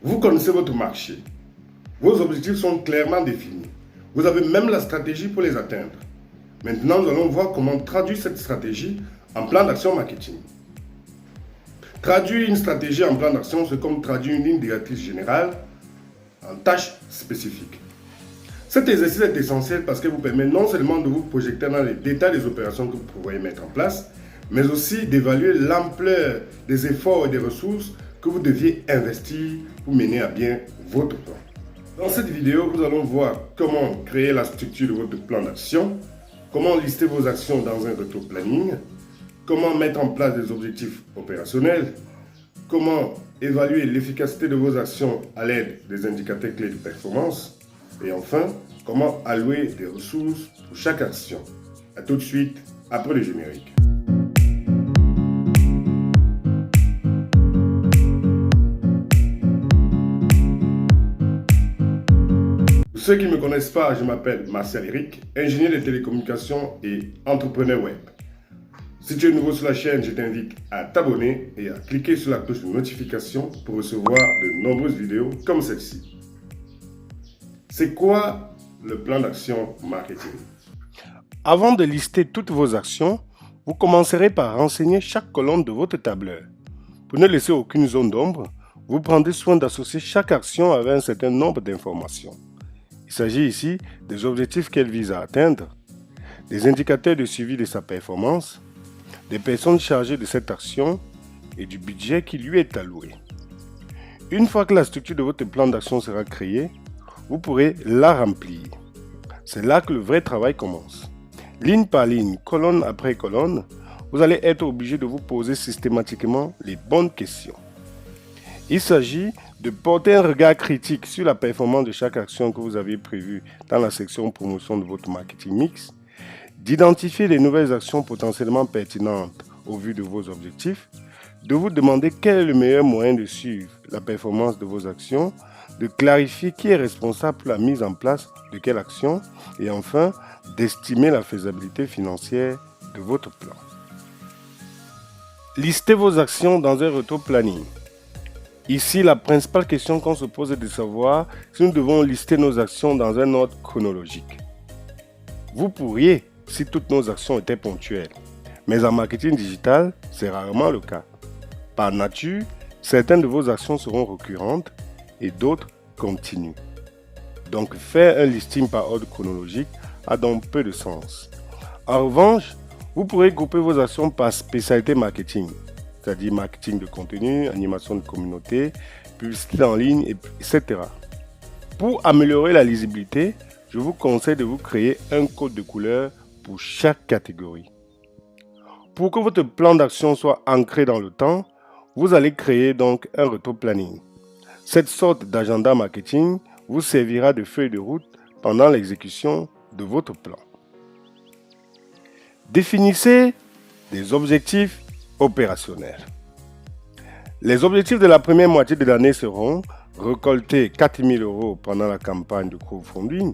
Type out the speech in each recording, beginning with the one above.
Vous connaissez votre marché. Vos objectifs sont clairement définis. Vous avez même la stratégie pour les atteindre. Maintenant, nous allons voir comment traduire cette stratégie en plan d'action marketing. Traduire une stratégie en plan d'action, c'est comme traduire une ligne directrice générale en tâches spécifiques. Cet exercice est essentiel parce qu'il vous permet non seulement de vous projeter dans les détails des opérations que vous pourriez mettre en place, mais aussi d'évaluer l'ampleur des efforts et des ressources que vous deviez investir pour mener à bien votre plan. Dans cette vidéo, nous allons voir comment créer la structure de votre plan d'action, comment lister vos actions dans un rétro-planning, comment mettre en place des objectifs opérationnels, comment évaluer l'efficacité de vos actions à l'aide des indicateurs clés de performance, et enfin, comment allouer des ressources pour chaque action. A tout de suite après le générique. Pour ceux qui ne me connaissent pas, je m'appelle Martial Eric, ingénieur de télécommunications et entrepreneur web. Si tu es nouveau sur la chaîne, je t'invite à t'abonner et à cliquer sur la cloche de notification pour recevoir de nombreuses vidéos comme celle-ci. C'est quoi le plan d'action marketing? Avant de lister toutes vos actions, vous commencerez par renseigner chaque colonne de votre tableur. Pour ne laisser aucune zone d'ombre, vous prendrez soin d'associer chaque action avec un certain nombre d'informations. Il s'agit ici des objectifs qu'elle vise à atteindre, des indicateurs de suivi de sa performance, des personnes chargées de cette action et du budget qui lui est alloué. Une fois que la structure de votre plan d'action sera créée, vous pourrez la remplir. C'est là que le vrai travail commence. Ligne par ligne, colonne après colonne, vous allez être obligé de vous poser systématiquement les bonnes questions. Il s'agit de porter un regard critique sur la performance de chaque action que vous avez prévue dans la section promotion de votre marketing mix, d'identifier les nouvelles actions potentiellement pertinentes au vu de vos objectifs, de vous demander quel est le meilleur moyen de suivre la performance de vos actions, de clarifier qui est responsable pour la mise en place de quelle action et enfin d'estimer la faisabilité financière de votre plan. Listez vos actions dans un rétro-planning. Ici, la principale question qu'on se pose est de savoir si nous devons lister nos actions dans un ordre chronologique. Vous pourriez si toutes nos actions étaient ponctuelles, mais en marketing digital, c'est rarement le cas. Par nature, certaines de vos actions seront récurrentes et d'autres continues. Donc, faire un listing par ordre chronologique a donc peu de sens. En revanche, vous pourrez grouper vos actions par spécialité marketing, c'est-à-dire marketing de contenu, animation de communauté, publicité en ligne, etc. Pour améliorer la lisibilité, je vous conseille de vous créer un code de couleur pour chaque catégorie. Pour que votre plan d'action soit ancré dans le temps, vous allez créer donc un rétro-planning. Cette sorte d'agenda marketing vous servira de feuille de route pendant l'exécution de votre plan. Définissez des objectifs opérationnels. Les objectifs de la première moitié de l'année seront récolter 4 000 € pendant la campagne de crowdfunding,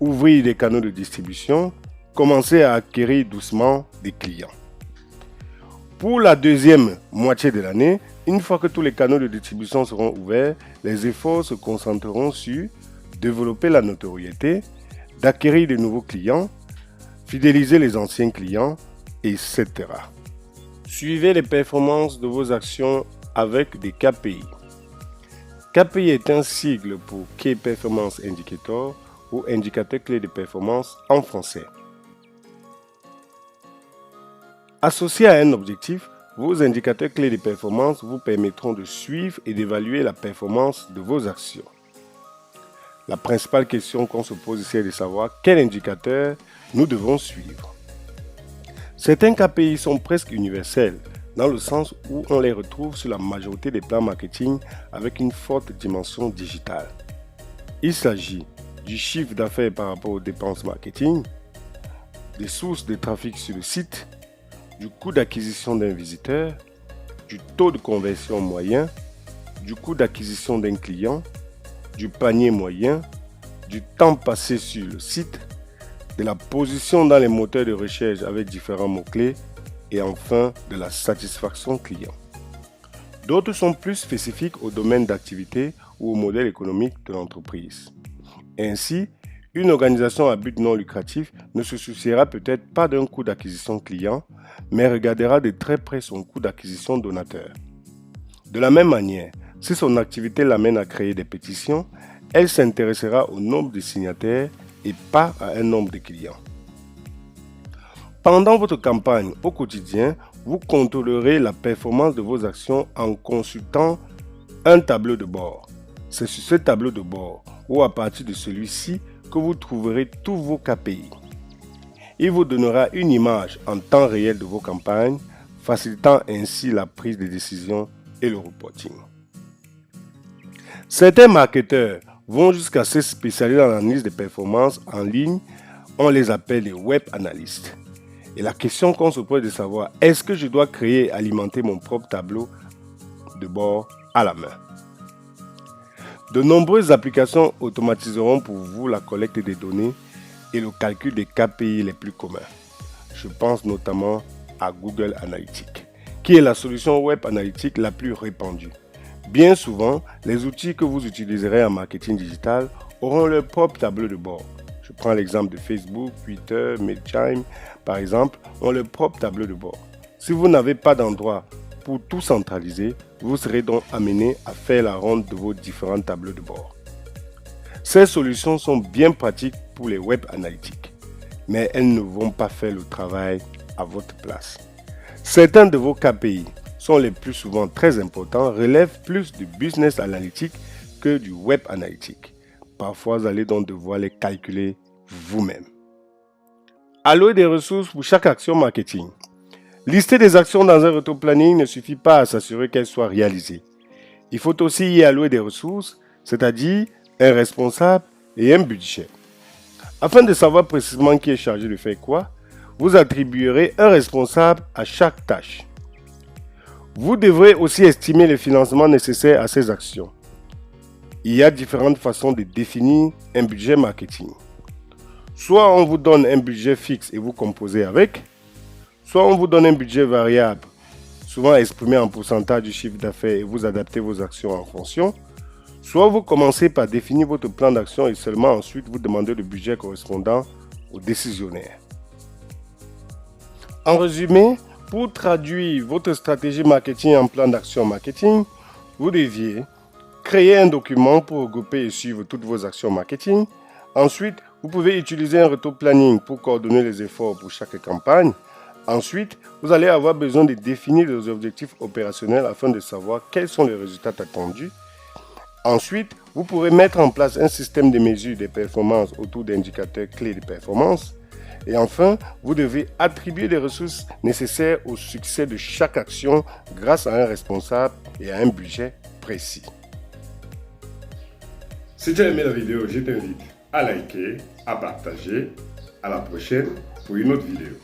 ouvrir des canaux de distribution, commencer à acquérir doucement des clients. Pour la deuxième moitié de l'année, une fois que tous les canaux de distribution seront ouverts, les efforts se concentreront sur développer la notoriété, d'acquérir de nouveaux clients, fidéliser les anciens clients, etc. Suivez les performances de vos actions avec des KPI. KPI est un sigle pour Key Performance Indicator ou indicateur clé de performance en français. Associés à un objectif, vos indicateurs clés de performance vous permettront de suivre et d'évaluer la performance de vos actions. La principale question qu'on se pose ici est de savoir quel indicateur nous devons suivre. Certains KPI sont presque universels, dans le sens où on les retrouve sur la majorité des plans marketing avec une forte dimension digitale. Il s'agit du chiffre d'affaires par rapport aux dépenses marketing, des sources de trafic sur le site, du coût d'acquisition d'un visiteur, du taux de conversion moyen, du coût d'acquisition d'un client, du panier moyen, du temps passé sur le site, de la position dans les moteurs de recherche avec différents mots-clés et enfin de la satisfaction client. D'autres sont plus spécifiques au domaine d'activité ou au modèle économique de l'entreprise. Ainsi, une organisation à but non lucratif ne se souciera peut-être pas d'un coût d'acquisition client, mais regardera de très près son coût d'acquisition donateur. De la même manière, si son activité l'amène à créer des pétitions, elle s'intéressera au nombre de signataires et pas à un nombre de clients. Pendant votre campagne au quotidien, vous contrôlerez la performance de vos actions en consultant un tableau de bord. C'est sur ce tableau de bord ou à partir de celui-ci que vous trouverez tous vos KPI. Il vous donnera une image en temps réel de vos campagnes, facilitant ainsi la prise de décision et le reporting. Certains marketeurs vont jusqu'à se spécialiser dans l'analyse des performances en ligne. On les appelle les web analystes. Et la question qu'on se pose est de savoir, est-ce que je dois créer et alimenter mon propre tableau de bord à la main? De nombreuses applications automatiseront pour vous la collecte des données et le calcul des KPI les plus communs. Je pense notamment à Google Analytics, qui est la solution web analytique la plus répandue. Bien souvent, les outils que vous utiliserez en marketing digital auront leur propre tableau de bord. Je prends l'exemple de Facebook, Twitter, Mailchimp, par exemple, ont leur propre tableau de bord. Si vous n'avez pas d'endroit pour tout centraliser, vous serez donc amené à faire la ronde de vos différents tableaux de bord. Ces solutions sont bien pratiques pour les web analytiques, mais elles ne vont pas faire le travail à votre place. Certains de vos KPI sont les plus souvent très importants, relèvent plus du business analytique que du web analytique. Parfois, vous allez donc devoir les calculer vous-même. Allouer des ressources pour chaque action marketing. Lister des actions dans un retro-planning ne suffit pas à s'assurer qu'elles soient réalisées. Il faut aussi y allouer des ressources, c'est-à-dire un responsable et un budget. Afin de savoir précisément qui est chargé de faire quoi, vous attribuerez un responsable à chaque tâche. Vous devrez aussi estimer le financement nécessaire à ces actions. Il y a différentes façons de définir un budget marketing. Soit on vous donne un budget fixe et vous composez avec, soit on vous donne un budget variable, souvent exprimé en pourcentage du chiffre d'affaires et vous adaptez vos actions en fonction, soit vous commencez par définir votre plan d'action et seulement ensuite vous demandez le budget correspondant au décisionnaire. En résumé, pour traduire votre stratégie marketing en plan d'action marketing, vous deviez créer un document pour regrouper et suivre toutes vos actions marketing. Ensuite, vous pouvez utiliser un retour planning pour coordonner les efforts pour chaque campagne. Ensuite, vous allez avoir besoin de définir des objectifs opérationnels afin de savoir quels sont les résultats attendus. Ensuite, vous pourrez mettre en place un système de mesure des performances autour d'indicateurs clés de performance. Et enfin, vous devez attribuer les ressources nécessaires au succès de chaque action grâce à un responsable et à un budget précis. Si tu as aimé la vidéo, je t'invite à liker, à partager. À la prochaine pour une autre vidéo.